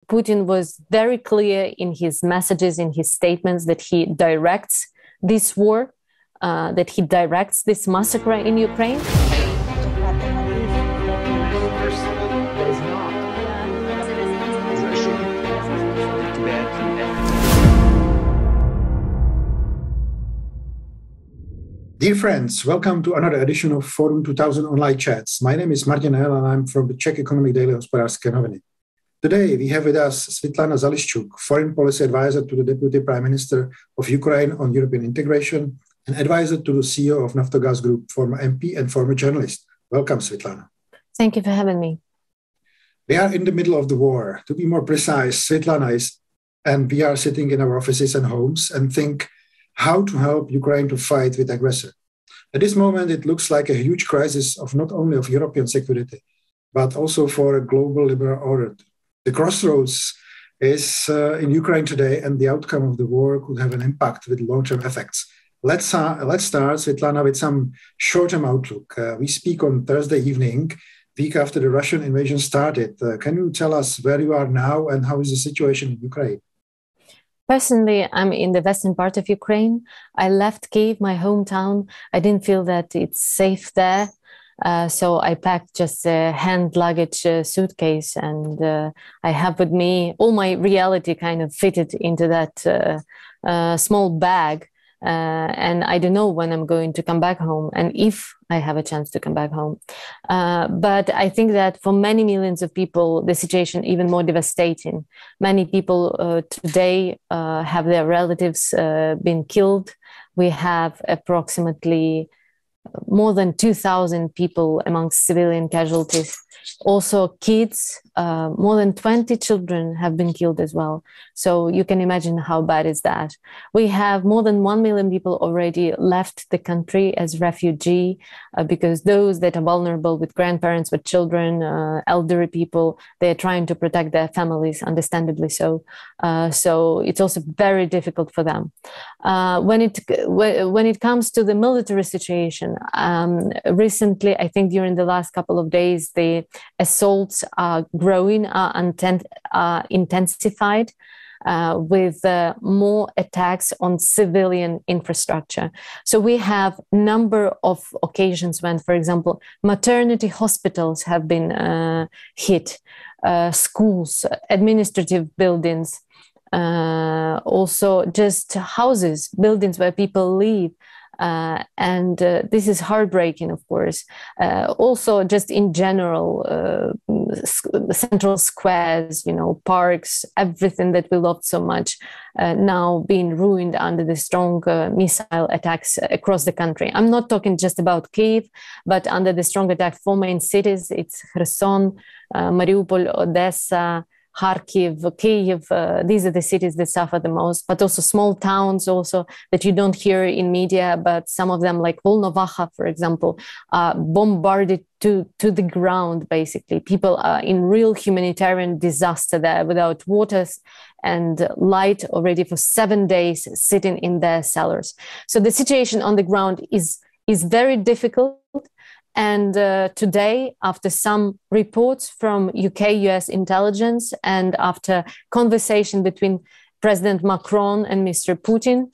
Putin was very clear in his messages, in his statements, that he directs this war, that he directs this massacre in Ukraine. Dear friends, welcome to another edition of Forum 2000 Online Chats. My name is Martin Ehl and I'm from the Czech economic daily Hospodářské, noviny. Today we have with us Svitlana Zalishchuk, Foreign Policy Advisor to the Deputy Prime Minister of Ukraine on European integration and advisor to the CEO of Naftogaz Group, former MP and former journalist. Welcome, Svitlana. Thank you for having me. We are in the middle of the war. To be more precise, Svitlana is, and we are sitting in our offices and homes and think how to help Ukraine to fight with aggressor. At this moment, it looks like a huge crisis of not only of European security, but also for a global liberal order. The crossroads is in Ukraine today, and the outcome of the war could have an impact with long-term effects. Let's start, Svitlana, with some short-term outlook. We speak on Thursday evening, week after the Russian invasion started. Can you tell us where you are now and how is the situation in Ukraine? Personally, I'm in the western part of Ukraine. I left Kyiv, my hometown. I didn't feel that it's safe there. So I packed just a hand luggage suitcase, and I have with me all my reality kind of fitted into that small bag. And I don't know when I'm going to come back home and if I have a chance to come back home. But I think that for many millions of people, the situation is even more devastating. Many people today have their relatives been killed. We have approximately more than 2,000 people amongst civilian casualties. Also kids, more than 20 children have been killed as well. So you can imagine how bad is that. We have more than 1 million people already left the country as refugee because those that are vulnerable with grandparents, with children, elderly people, they're trying to protect their families, understandably so. So it's also very difficult for them. When it comes to the military situation, recently, I think during the last couple of days, the assaults are growing, are intensified with more attacks on civilian infrastructure. So we have a number of occasions when, for example, maternity hospitals have been hit, schools, administrative buildings, also just houses, buildings where people live. And this is heartbreaking, of course. Also, just in general, central squares, parks, everything that we loved so much, now being ruined under the strong missile attacks across the country. I'm not talking just about Kyiv, but under the strong attack, four main cities. It's Kherson, Mariupol, Odessa, Kharkiv, Kyiv, these are the cities that suffer the most, but also small towns also that you don't hear in media, but some of them like Volnovakha, for example, are bombarded to the ground, basically. People are in real humanitarian disaster there without water and light already for 7 days sitting in their cellars. So the situation on the ground is very difficult. And today, after some reports from UK, US intelligence, and after conversation between President Macron and Mr. Putin,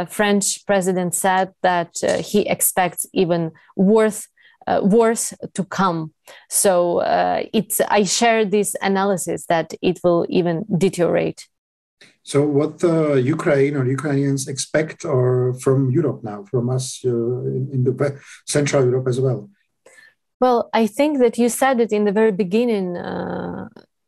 French president said that he expects even worse to come. So I share this analysis that it will even deteriorate. So what Ukraine or Ukrainians expect from Europe now, from us in the Central Europe as well? Well, I think that you said it in the very beginning.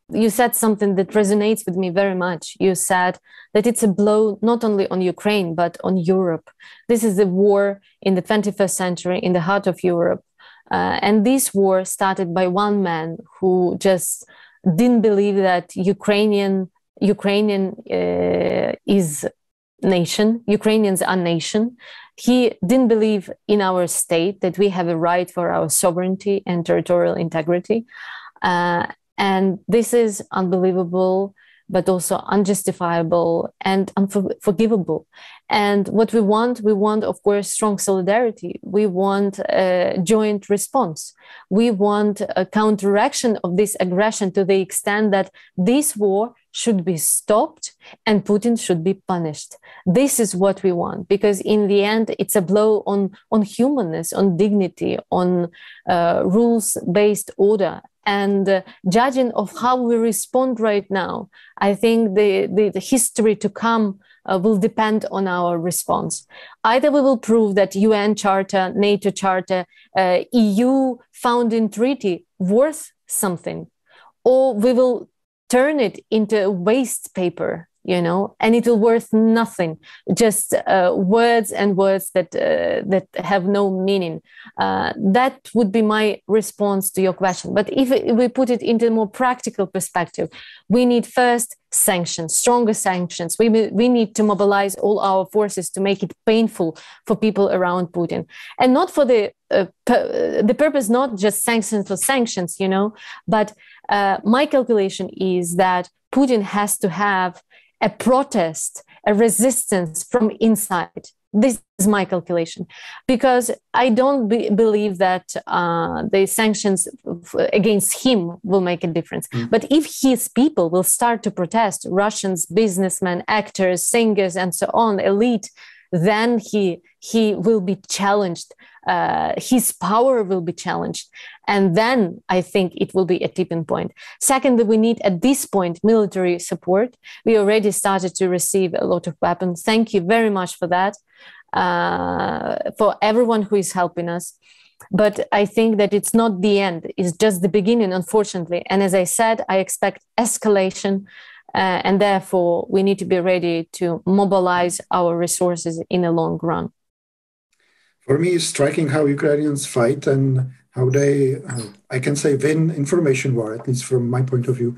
You said something that resonates with me very much. You said that it's a blow not only on Ukraine, but on Europe. This is a war in the 21st century in the heart of Europe. And this war started by one man who just didn't believe that Ukrainian is nation. Ukrainians are nation. He didn't believe in our state, that we have a right for our sovereignty and territorial integrity. And this is unbelievable but also unjustifiable and unforgivable. And what we want, of course, strong solidarity. We want a joint response. We want a counteraction of this aggression to the extent that this war should be stopped and Putin should be punished. This is what we want, because in the end, it's a blow on humanness, on dignity, on rules-based order. And judging of how we respond right now, I think the history to come will depend on our response. Either we will prove that UN Charter, NATO Charter, EU founding treaty worth something, or we will turn it into waste paper, and it will worth nothing, just words and words that have no meaning. That would be my response to your question. But if we put it into a more practical perspective, we need first sanctions, stronger sanctions. We need to mobilize all our forces to make it painful for people around Putin, and not for the purpose, not just sanctions for sanctions, but my calculation is that Putin has to have a protest, a resistance from inside. This is my calculation, because I don't believe that the sanctions against him will make a difference. But if his people will start to protest, Russians, businessmen, actors, singers, and so on, elite, then he will be challenged. His power will be challenged. And then I think it will be a tipping point. Secondly, we need at this point military support. We already started to receive a lot of weapons. Thank you very much for that, for everyone who is helping us. But I think that it's not the end. It's just the beginning, unfortunately. And as I said, I expect escalation. And therefore, we need to be ready to mobilize our resources in the long run. For me, it's striking how Ukrainians fight and how they, I can say, win information war, at least from my point of view.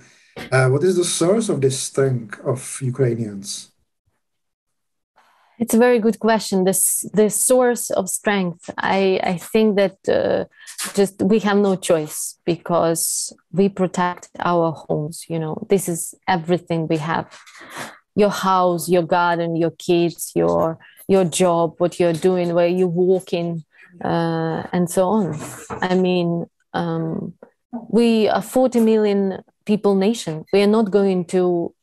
What is the source of this strength of Ukrainians? It's a very good question. The source of strength, I think that just we have no choice, because we protect our homes. This is everything we have. Your house, your garden, your kids, your job, what you're doing, where you're walking, and so on. I mean, we are 40 million people nation. We are not going to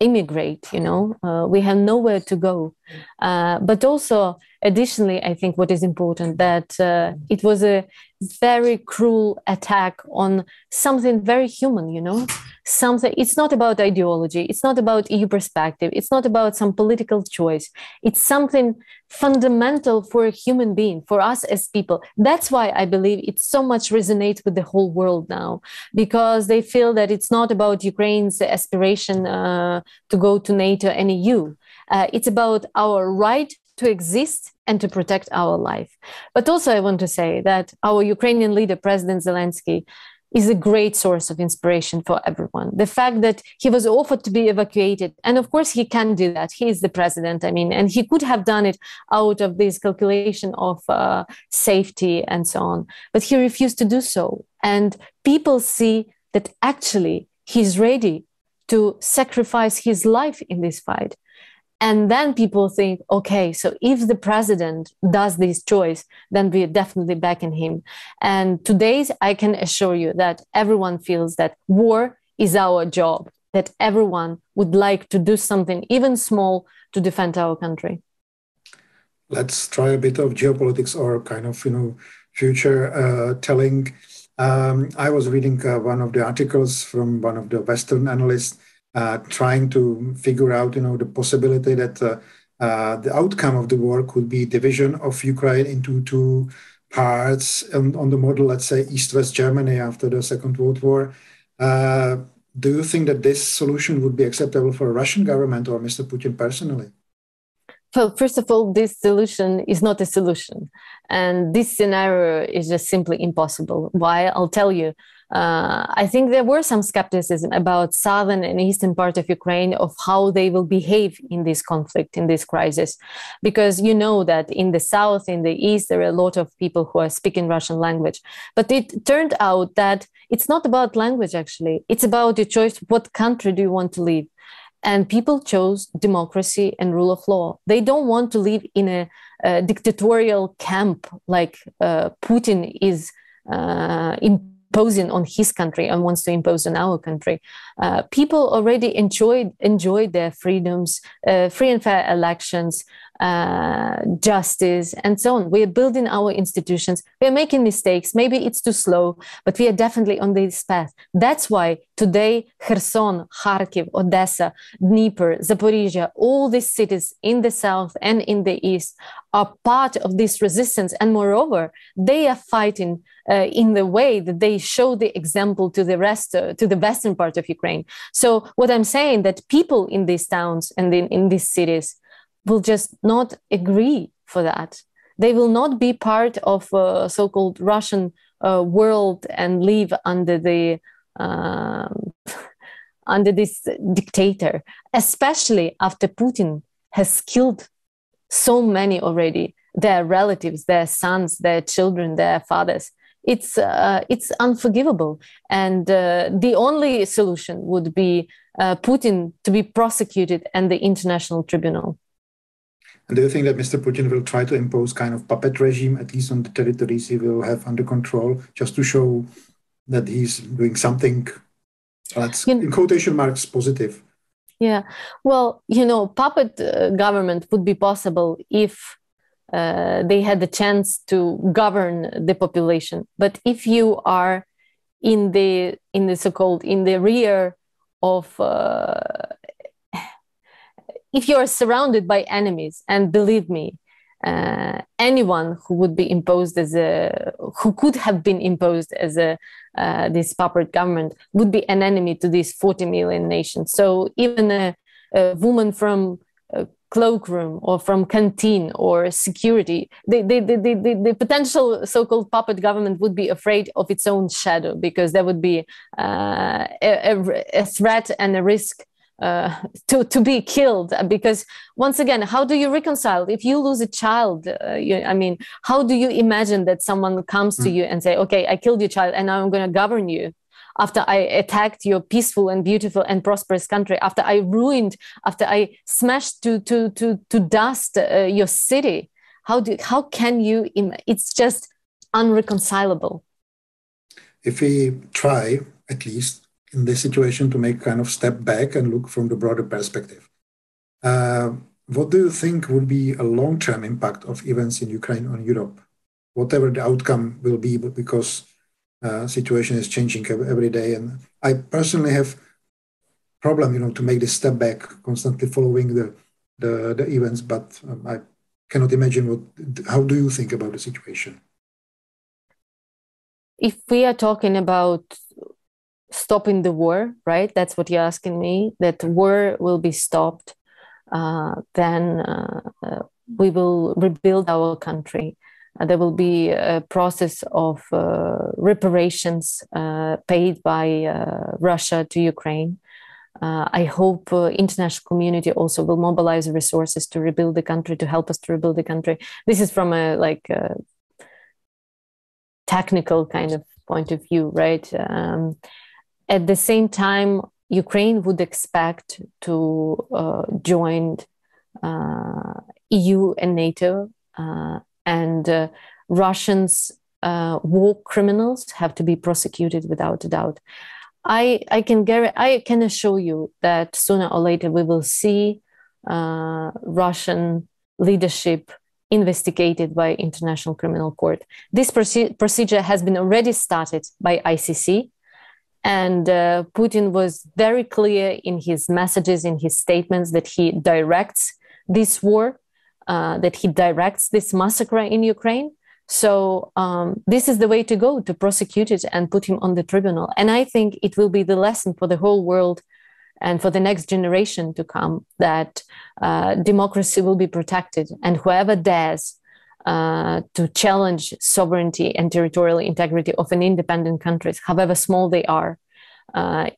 immigrate, we have nowhere to go. But also, additionally, I think what is important, that it was a very cruel attack on something very human, something. It's not about ideology. It's not about EU perspective. It's not about some political choice. It's something fundamental for a human being, for us as people. That's why I believe it so much resonates with the whole world now, because they feel that it's not about Ukraine's aspiration to go to NATO and EU. It's about our right to exist and to protect our life. But also I want to say that our Ukrainian leader, President Zelensky, is a great source of inspiration for everyone. The fact that he was offered to be evacuated, and of course he can do that. He is the president, and he could have done it out of this calculation of safety and so on. But he refused to do so. And people see that actually he's ready to sacrifice his life in this fight. And then people think, okay, so if the president does this choice, then we're definitely backing him. And today, I can assure you that everyone feels that war is our job, that everyone would like to do something, even small, to defend our country. Let's try a bit of geopolitics, or kind of, future telling. I was reading one of the articles from one of the Western analysts, trying to figure out, the possibility that the outcome of the war could be division of Ukraine into two parts on the model, let's say, East-West Germany after the Second World War. Do you think that this solution would be acceptable for a Russian government or Mr. Putin personally? Well, first of all, this solution is not a solution. And this scenario is just simply impossible. Why? I'll tell you. I think there were some skepticism about southern and eastern part of Ukraine of how they will behave in this conflict, in this crisis, because you know that in the south, in the east, there are a lot of people who are speaking Russian language. But it turned out that it's not about language, actually. It's about your choice. What country do you want to live? And people chose democracy and rule of law. They don't want to live in a dictatorial camp like Putin is imposing on his country and wants to impose on our country. People already enjoyed their freedoms, free and fair elections, justice, and so on. We are building our institutions. We are making mistakes. Maybe it's too slow, but we are definitely on this path. That's why today Kherson, Kharkiv, Odessa, Dnieper, Zaporizhia, all these cities in the south and in the east are part of this resistance. And moreover, they are fighting in the way that they show the example to the rest, to the western part of Ukraine. So what I'm saying that people in these towns and in these cities will just not agree for that. They will not be part of so-called Russian world and live under the under this dictator, especially after Putin has killed so many already, their relatives, their sons, their children, their fathers. It's unforgivable. And the only solution would be Putin to be prosecuted and the international tribunal. And do you think that Mr. Putin will try to impose kind of puppet regime, at least on the territories he will have under control, just to show that he's doing something that's, in quotation marks, positive? Yeah, well, puppet government would be possible if they had the chance to govern the population. But if you are in the so-called in the rear of if you are surrounded by enemies, and believe me, anyone who would be imposed who could have been imposed as this puppet government would be an enemy to these 40 million nations. So even a woman from cloakroom or from canteen or security, the potential so-called puppet government would be afraid of its own shadow, because there would be a threat and a risk to be killed. Because once again, how do you reconcile if you lose a child? How do you imagine that someone comes to you and say, okay, I killed your child and now I'm going to govern you after I attacked your peaceful and beautiful and prosperous country, after I smashed to dust your city? How can you it's just unreconcilable. If we try, at least in this situation, to make kind of step back and look from the broader perspective, what do you think would be a long-term impact of events in Ukraine on Europe, whatever the outcome will be? Because situation is changing every day, and I personally have problem, to make this step back, constantly following the events. But I cannot imagine how do you think about the situation? If we are talking about stopping the war, right? That's what you're asking me, that war will be stopped, then we will rebuild our country. There will be a process of reparations paid by Russia to Ukraine. I hope international community also will mobilize resources to rebuild the country, to help us to rebuild the country. This is from a technical kind of point of view, right? At the same time, Ukraine would expect to join EU and NATO, and Russians war criminals have to be prosecuted without a doubt. I can assure you that sooner or later we will see Russian leadership investigated by International Criminal Court. This procedure has been already started by ICC. And Putin was very clear in his messages, in his statements, that he directs this war, that he directs this massacre in Ukraine. So this is the way to go, to prosecute it and put him on the tribunal. And I think it will be the lesson for the whole world and for the next generation to come, that democracy will be protected. And whoever dares to challenge sovereignty and territorial integrity of an independent countries, however small they are,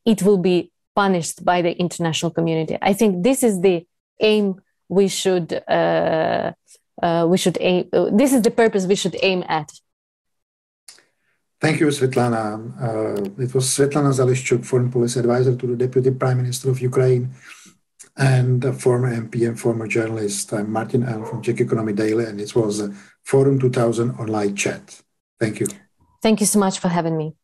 it will be punished by the international community. I think this is the aim we should aim. This is the purpose we should aim at. Thank you, Svitlana. It was Svitlana Zalishchuk, Foreign Policy Advisor to the Deputy Prime Minister of Ukraine and a former MP and former journalist. I'm Martin Ehl from Czech Economy Daily, and it was a Forum 2000 online chat. Thank you. Thank you so much for having me.